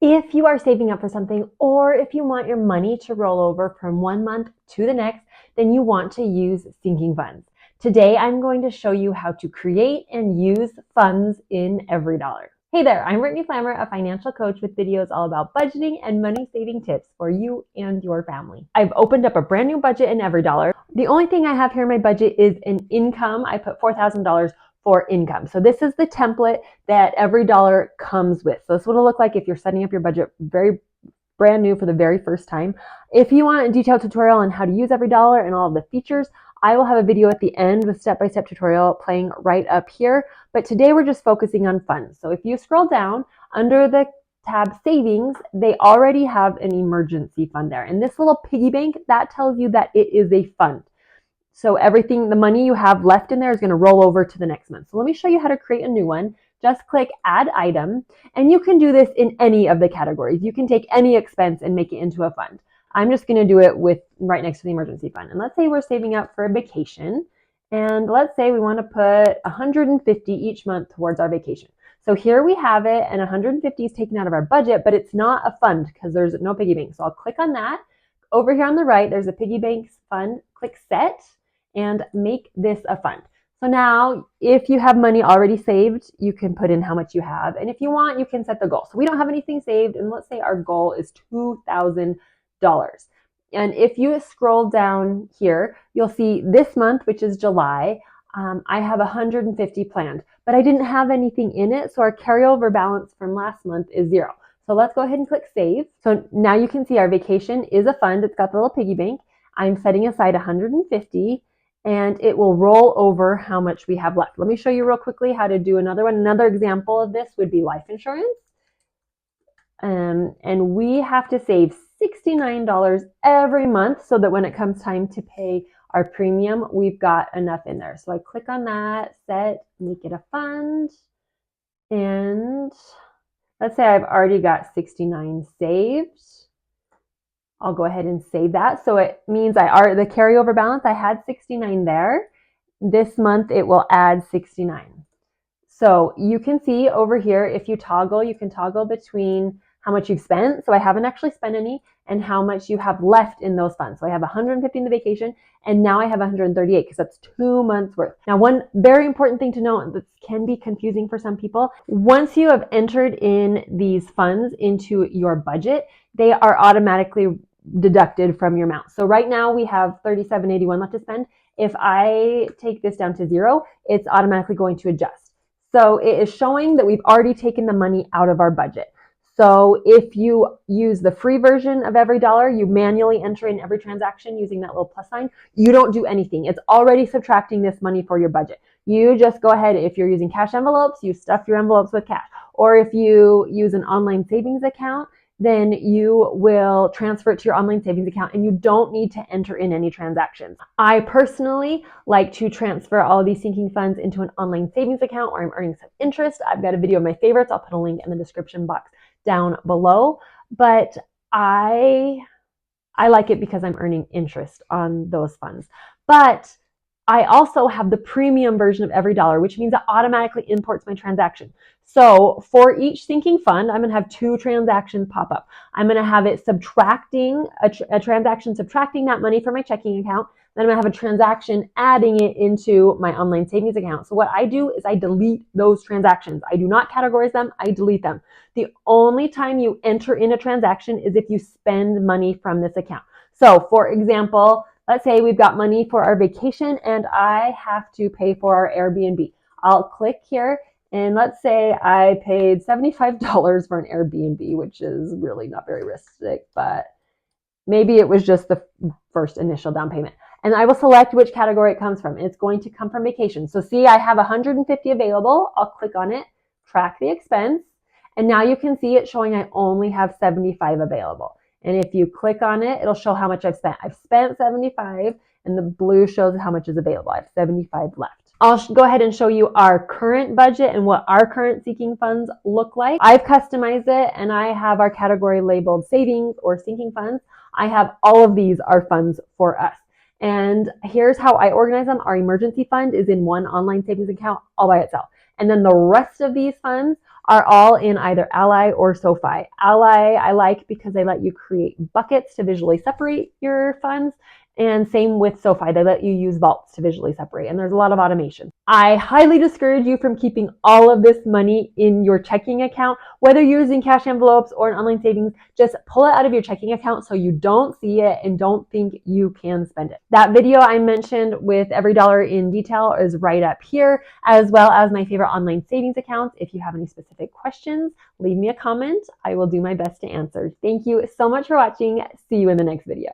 If you are saving up for something, or if you want your money to roll over from one month to the next, then you want to use sinking funds. Today, I'm going to show you how to create and use funds in EveryDollar. Hey there, I'm Brittany Flammer, a financial coach with videos all about budgeting and money saving tips for you and your family. I've opened up a brand new budget in EveryDollar. The only thing I have here in my budget is an income. I put $4,000 for income. So this is the template that EveryDollar comes with. So this is what it'll look like if you're setting up your budget very brand new for the very first time. If you want a detailed tutorial on how to use EveryDollar and all of the features, I will have a video at the end with step-by-step tutorial playing right up here. But today we're just focusing on funds. So if you scroll down under the tab savings, they already have an emergency fund there. And this little piggy bank, that tells you that it is a fund. So everything, the money you have left in there is going to roll over to the next month. So let me show you how to create a new one. Just click add item, and you can do this in any of the categories. You can take any expense and make it into a fund. I'm just going to do it with right next to the emergency fund. And let's say we're saving up for a vacation, and let's say we want to put 150 each month towards our vacation. So here we have it, and 150 is taken out of our budget, but it's not a fund because there's no piggy bank. So I'll click on that. Over here on the right, there's a piggy bank fund. Click set and make this a fund. So now if you have money already saved, you can put in how much you have. And if you want, you can set the goal. So we don't have anything saved, and let's say our goal is $2,000. And if you scroll down here, you'll see this month, which is July, I have 150 planned, but I didn't have anything in it. So our carryover balance from last month is 0. So let's go ahead and click save. So now you can see our vacation is a fund. It's got the little piggy bank. I'm setting aside 150, and it will roll over how much we have left. Let me show you real quickly how to do another one. Another example of this would be life insurance. And we have to save $69 every month so that when it comes time to pay our premium, we've got enough in there. So I click on that, set, make it a fund, and let's say I've already got 69 saved. I'll go ahead and save that. So it means the carryover balance, I had 69 there. This month it will add 69. So you can see over here, if you toggle, you can toggle between how much you've spent. So I haven't actually spent any, and how much you have left in those funds. So I have 150 in the vacation, and now I have 138 because that's 2 months worth. Now, one very important thing to note that can be confusing for some people, once you have entered in these funds into your budget, they are automatically deducted from your amount. So right now we have $37.81 left to spend. If I take this down to 0, it's automatically going to adjust. So it is showing that we've already taken the money out of our budget. So if you use the free version of EveryDollar, you manually enter in every transaction using that little plus sign. You don't do anything. It's already subtracting this money for your budget. You just go ahead. If you're using cash envelopes, you stuff your envelopes with cash. Or if you use an online savings account, then you will transfer it to your online savings account, and you don't need to enter in any transactions. I personally like to transfer all of these sinking funds into an online savings account where I'm earning some interest. I've got a video of my favorites. I'll put a link in the description box down below, but I like it because I'm earning interest on those funds. But I also have the premium version of EveryDollar, which means it automatically imports my transaction. So for each sinking fund, I'm going to have 2 transactions pop up. I'm going to have it subtracting a transaction, subtracting that money from my checking account. Then I'm going to have a transaction adding it into my online savings account. So what I do is I delete those transactions. I do not categorize them. I delete them. The only time you enter in a transaction is if you spend money from this account. So for example, let's say we've got money for our vacation and I have to pay for our Airbnb. I'll click here, and let's say I paid $75 for an Airbnb, which is really not very realistic, but maybe it was just the first initial down payment. And I will select which category it comes from. It's going to come from vacation. So see, I have 150 available. I'll click on it, track the expense, and now you can see it showing I only have 75 available. And if you click on it, it'll show how much I've spent. I've spent 75, and the blue shows how much is available. I have 75 left. I'll go ahead and show you our current budget and what our current sinking funds look like. I've customized it, and I have our category labeled savings or sinking funds. I have all of these are funds for us. And here's how I organize them. Our emergency fund is in one online savings account all by itself. And then the rest of these funds are all in either Ally or SoFi. Ally I like because they let you create buckets to visually separate your funds. And same with SoFi, they let you use vaults to visually separate, and there's a lot of automation. I highly discourage you from keeping all of this money in your checking account. Whether you're using cash envelopes or an online savings, just pull it out of your checking account so you don't see it and don't think you can spend it. That video I mentioned with EveryDollar in detail is right up here, as well as my favorite online savings accounts. If you have any specific questions, leave me a comment. I will do my best to answer. Thank you so much for watching. See you in the next video.